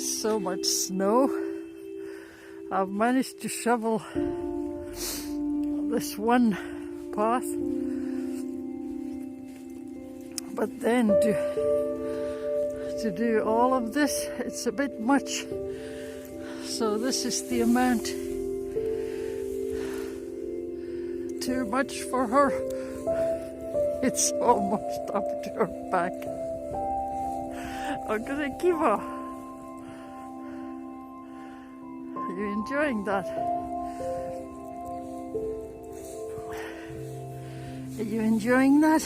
is so much snow. I've managed to shovel this one path, but then to do all of this, it's a bit much. So this is the amount. Too much for her. It's almost up to her back. I'm gonna give her. Are you enjoying that? Are you enjoying that?